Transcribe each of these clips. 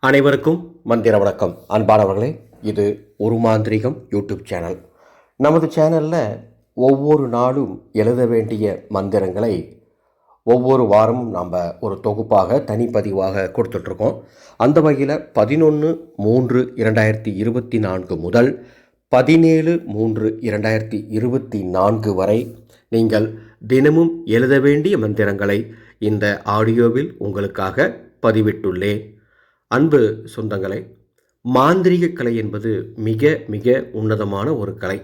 அனைவருக்கும் மந்திர வணக்கம். அன்பானவர்களே, இது ஒரு மாந்திரிகம் யூடியூப் சேனல். நமது சேனலில் ஒவ்வொரு நாளும் எழுத வேண்டிய மந்திரங்களை ஒவ்வொரு வாரமும் நாம் ஒரு தொகுப்பாக தனிப்பதிவாக கொடுத்துட்ருக்கோம். அந்த வகையில் 11/3/2024 முதல் 17/3/2024 வரை நீங்கள் தினமும் எழுத வேண்டிய மந்திரங்களை இந்த ஆடியோவில் உங்களுக்காக பதிவிட்டுள்ளேன். அன்பு சொந்தங்களே, மாந்திரீக கலை என்பது மிக மிக உன்னதமான ஒரு கலை,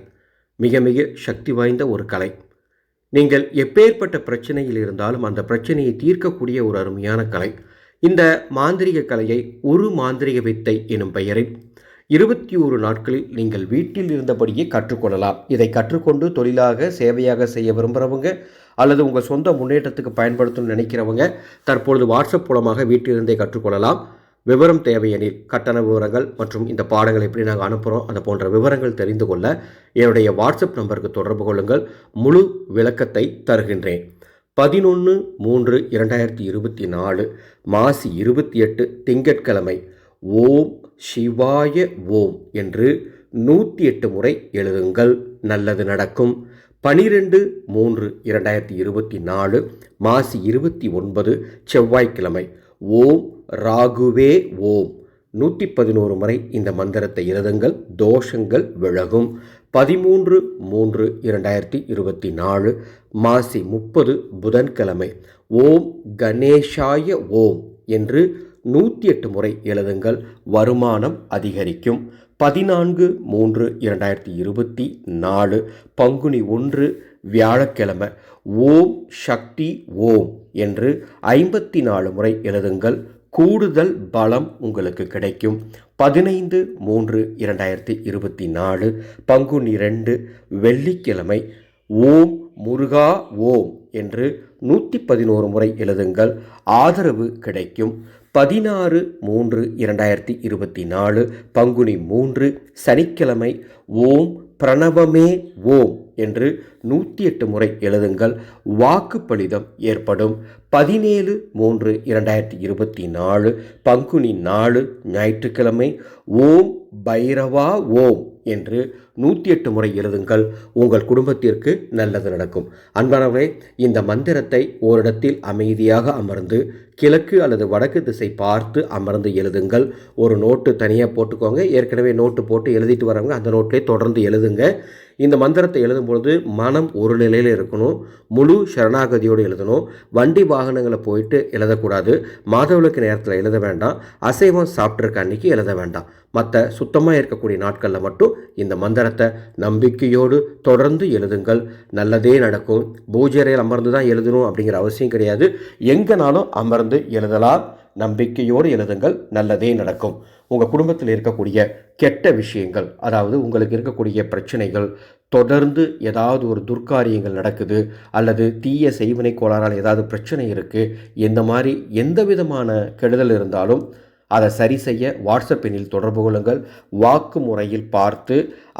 மிக மிக சக்தி வாய்ந்த ஒரு கலை. நீங்கள் எப்பேற்பட்ட பிரச்சனையில் இருந்தாலும் அந்த பிரச்சனையை தீர்க்கக்கூடிய ஒரு அருமையான கலை. இந்த மாந்திரீக கலையை ஒரு மாந்திரீக வித்தை எனும் பெயரில் 21 நாட்களில் நீங்கள் வீட்டில் இருந்தபடியே கற்றுக்கொள்ளலாம். இதை கற்றுக்கொண்டு தொழிலாக சேவையாக செய்ய விரும்புகிறவங்க அல்லது உங்கள் சொந்த முன்னேற்றத்துக்கு பயன்படுத்தணும்னு நினைக்கிறவங்க தற்பொழுது வாட்ஸ்அப் மூலமாக வீட்டிலிருந்தே கற்றுக்கொள்ளலாம். விவரம் தேவையெனில் கட்டண விவரங்கள் மற்றும் இந்த பாடங்களை எப்படி நாங்கள் அனுப்புகிறோம் அது போன்ற விவரங்கள் தெரிந்து கொள்ள என்னுடைய வாட்ஸ்அப் நம்பருக்கு தொடர்பு கொள்ளுங்கள். முழு விளக்கத்தை தருகின்றேன். 11/3/2024 மாசி 28 திங்கட்கிழமை ஓம் சிவாய ஓம் என்று 108 முறை எழுதுங்கள், நல்லது நடக்கும். 12/3/2024 மாசி 29 செவ்வாய்க்கிழமை ஓம் ராகுவே ஓம் 111 முறை இந்த மந்திரத்தை எழுதுங்கள், தோஷங்கள் விலகும். 13/3/2024 மாசி 30 புதன்கிழமை ஓம் கணேஷாய ஓம் என்று 108 முறை எழுதுங்கள், வருமானம் அதிகரிக்கும். 14/3/2024 பங்குனி 1 வியாழக்கிழமை ஓம் சக்தி ஓம் என்று 54 முறை எழுதுங்கள், கூடுதல் பலம் உங்களுக்கு கிடைக்கும். 15/3/2024 பங்குனி 2 வெள்ளிக்கிழமை ஓம் முருகா ஓம் என்று 111 முறை எழுதுங்கள், ஆதரவு கிடைக்கும். 16/3/2024 பங்குனி 3 சனிக்கிழமை ஓம் பிரணவமே ஓம் என்று 108 முறை எழுதுங்கள், வாக்குப்பளிதம் ஏற்படும். 17/3/2024 பங்குனி 4 ஞாயிற்றுக்கிழமை ஓம் பைரவா ஓம் என்று 108 முறை எழுதுங்கள், உங்கள் குடும்பத்திற்கு நல்லது நடக்கும். அன்பானவர்களே, இந்த மந்திரத்தை ஓரிடத்தில் அமைதியாக அமர்ந்து கிழக்கு அல்லது வடக்கு திசை பார்த்து அமர்ந்து எழுதுங்கள். ஒரு நோட்டு தனியாக போட்டுக்கோங்க. ஏற்கனவே நோட்டு போட்டு எழுதிட்டு வரவங்க அந்த நோட்டிலே தொடர்ந்து எழுதுங்க. இந்த மந்திரத்தை எழுதும் பொழுது மனம் ஒரு நிலையில் இருக்கணும், முழு சரணாகதியோடு எழுதணும். வண்டி வாகனங்களை போயிட்டு எழுதக்கூடாது, மாதவிலக்கு நேரத்தில் எழுத வேண்டாம், அசைவம் சாப்பிட்ருக்க அன்னைக்கு எழுத வேண்டாம். மற்ற சுத்தமாக இருக்கக்கூடிய நாட்களில் மட்டும் இந்த மந்திரத்தை நம்பிக்கையோடு தொடர்ந்து எழுதுங்கள், நல்லதே நடக்கும். பூஜை அறையில் அமர்ந்து தான் எழுதணும் அப்படிங்கிற அவசியம் கிடையாது, எங்கேனாலும் அமர்ந்து எழுதலாம். நம்பிக்கையோடு எழுதுங்கள், நல்லதே நடக்கும். உங்கள் குடும்பத்தில் இருக்கக்கூடிய கெட்ட விஷயங்கள், அதாவது உங்களுக்கு இருக்கக்கூடிய பிரச்சனைகள், தொடர்ந்து ஏதாவது ஒரு துர்க்காரியங்கள் நடக்குது அல்லது தீய செய்வினை கோளாறால் ஏதாவது பிரச்சனை இருக்குது, இந்த மாதிரி எந்த விதமான கெடுதல் இருந்தாலும் அதை சரி செய்ய வாட்ஸ்அப் எண்ணில் தொடர்பு கொள்ளுங்கள். வாக்கு முறையில் பார்த்து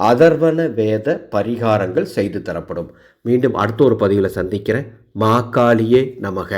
அதர்வன வேத பரிகாரங்கள் செய்து தரப்படும். மீண்டும் அடுத்த ஒரு பதிவில் சந்திக்கிறேன். மாகாளியே நமக.